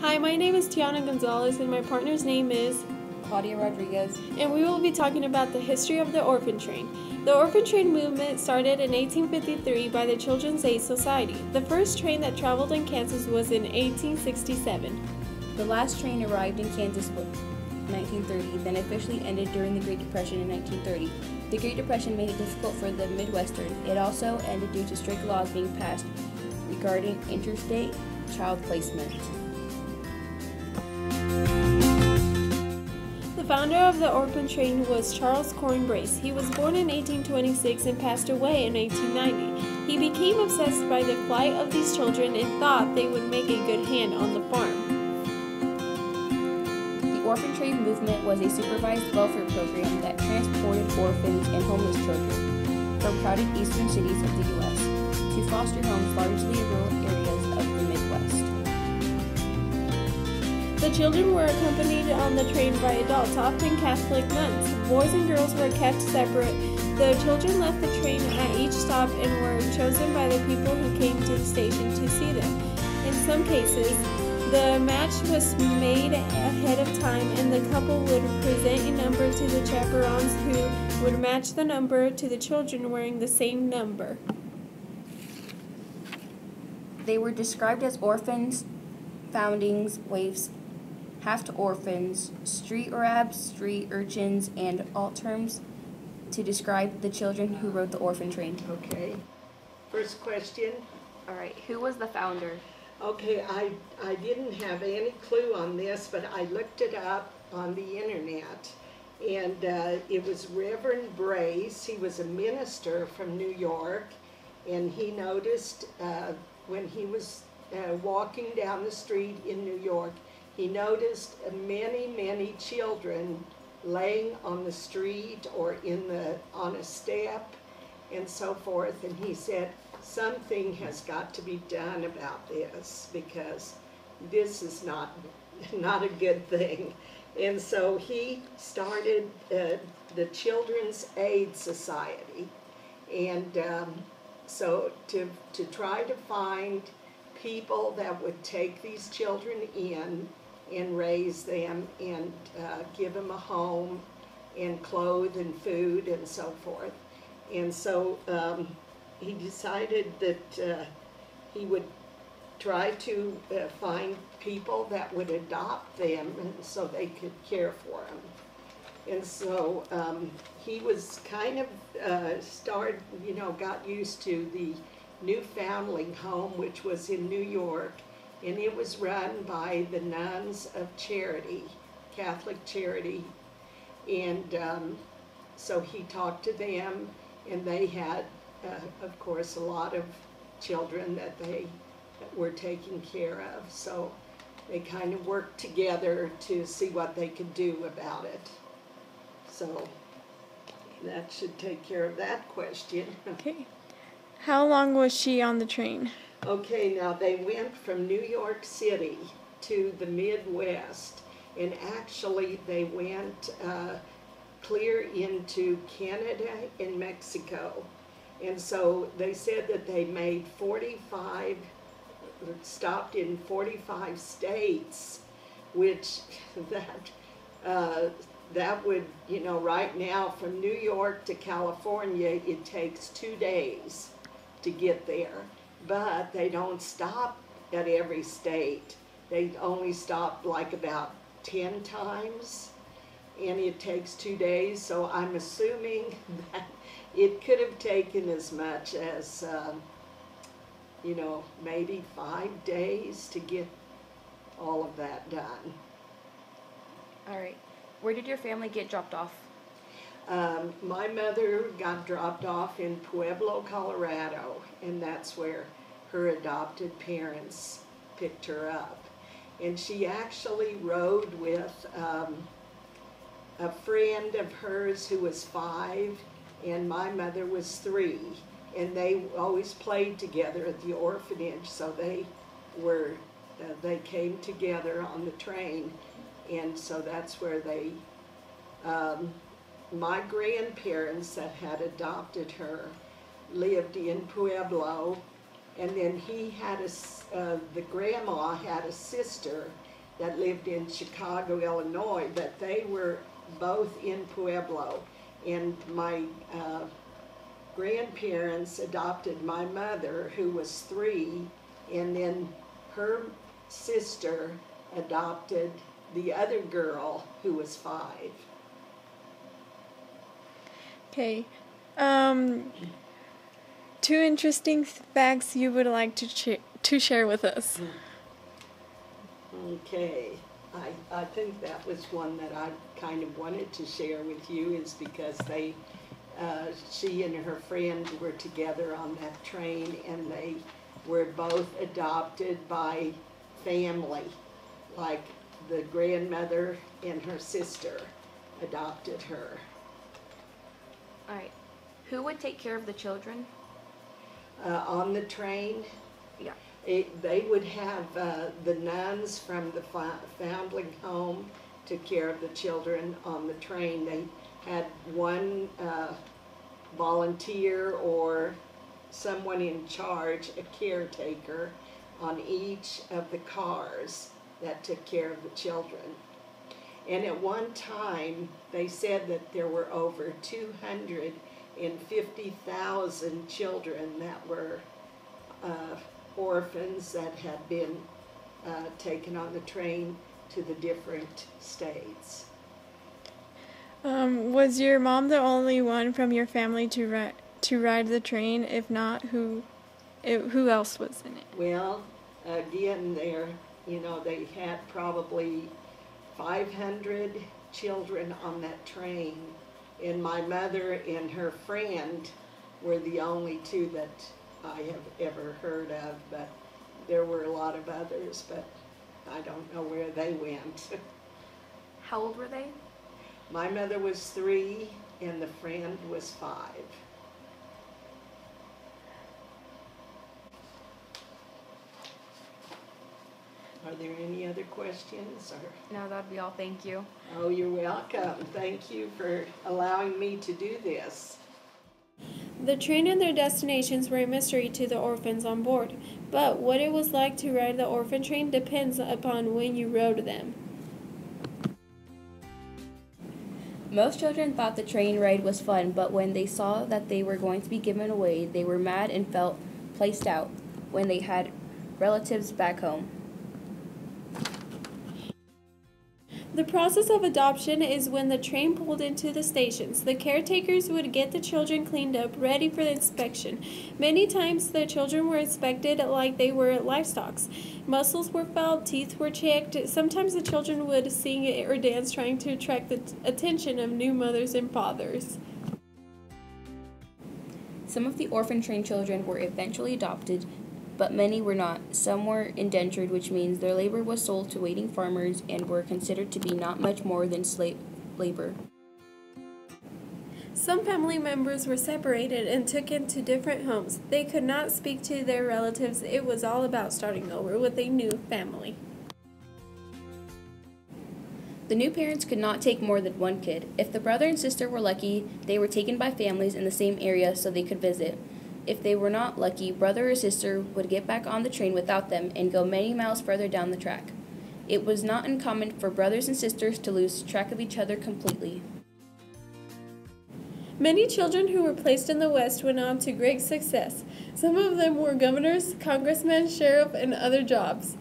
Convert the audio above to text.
Hi, my name is Tiana Gonzalez and my partner's name is Claudia Rodriguez. And we will be talking about the history of the orphan train. The orphan train movement started in 1853 by the Children's Aid Society. The first train that traveled in Kansas was in 1867. The last train arrived in Kansas in 1930, then officially ended during the Great Depression in 1930. The Great Depression made it difficult for the Midwestern. It also ended due to strict laws being passed regarding interstate child placement. The founder of the orphan train was Charles Corn Brace. He was born in 1826 and passed away in 1890. He became obsessed by the plight of these children and thought they would make a good hand on the farm. The orphan train movement was a supervised welfare program that transported orphans and homeless children from crowded eastern cities of the U.S. to foster homes largely in rural areas of the Midwest. The children were accompanied on the train by adults, often Catholic nuns. Boys and girls were kept separate. The children left the train at each stop and were chosen by the people who came to the station to see them. In some cases, the match was made ahead of time, and the couple would present a number to the chaperones who would match the number to the children wearing the same number. They were described as orphans, foundlings, waifs, half-orphans, street Arabs, street urchins, and all terms to describe the children who rode the orphan train. Okay. First question. All right, who was the founder? Okay, I didn't have any clue on this, but I looked it up on the internet, and it was Reverend Brace. He was a minister from New York, and he noticed when he was walking down the street in New York, he noticed many children laying on the street or on a step and so forth, and he said, something has got to be done about this because this is not a good thing. And so he started the Children's Aid Society, and so to try to find people that would take these children in and raise them and give them a home and clothes and food and so forth. And so he decided that he would try to find people that would adopt them and so they could care for them. And so he was kind of got used to the New Foundling home, which was in New York, and it was run by the Nuns of Charity, Catholic Charity. And so he talked to them, and they had, of course, a lot of children that they were taking care of. So they kind of worked together to see what they could do about it. So that should take care of that question. Okay. How long was she on the train? Okay, now they went from New York City to the Midwest, and actually they went clear into Canada and Mexico. And so they said that they made stopped in 45 states, which that would, right now from New York to California, it takes 2 days to get there. But they don't stop at every state. They only stop like about 10 times, and it takes 2 days. So I'm assuming that it could have taken as much as, maybe 5 days to get all of that done. All right. Where did your family get dropped off? My mother got dropped off in Pueblo, Colorado, and that's where her adopted parents picked her up. And she actually rode with a friend of hers who was 5, and my mother was 3. And they always played together at the orphanage, so they came together on the train, and so that's where they, my grandparents that had adopted her lived in Pueblo, And then he had the grandma had a sister that lived in Chicago, Illinois, but they were both in Pueblo. And my grandparents adopted my mother, who was 3, and then her sister adopted the other girl, who was 5. Okay. 2 interesting facts you would like to share with us. Okay. I think that was one that I kind of wanted to share with you, is because she and her friend were together on that train, and they were both adopted by family, like the grandmother and her sister adopted her. All right. Who would take care of the children? On the train, Yeah. they would have the nuns from the foundling home took care of the children on the train. They had one volunteer or someone in charge, a caretaker, on each of the cars that took care of the children. And at one time, they said that there were over 250,000 children that were orphans that had been taken on the train to the different states. Was your mom the only one from your family to ride the train? If not, who else was in it? Well, again, they had probably 500 children on that train, and my mother and her friend were the only 2 that I have ever heard of, but there were a lot of others, but I don't know where they went. How old were they? My mother was 3 and the friend was 5. Are there any other questions? No, that'd be all. Thank you. Oh, you're welcome. Thank you for allowing me to do this. The train and their destinations were a mystery to the orphans on board, but what it was like to ride the orphan train depends upon when you rode them. Most children thought the train ride was fun, but when they saw that they were going to be given away, they were mad and felt placed out when they had relatives back home. The process of adoption is when the train pulled into the stations. The caretakers would get the children cleaned up, ready for the inspection. Many times the children were inspected like they were livestock. Muscles were felt, teeth were checked. Sometimes the children would sing or dance, trying to attract the attention of new mothers and fathers. Some of the orphan train children were eventually adopted, but many were not. Some were indentured, which means their labor was sold to waiting farmers and were considered to be not much more than slave labor. Some family members were separated and took into different homes. They could not speak to their relatives. It was all about starting over with a new family. The new parents could not take more than 1 kid. If the brother and sister were lucky, they were taken by families in the same area so they could visit. If they were not lucky, brother or sister would get back on the train without them and go many miles further down the track. It was not uncommon for brothers and sisters to lose track of each other completely. Many children who were placed in the West went on to great success. Some of them were governors, congressmen, sheriff, and other jobs.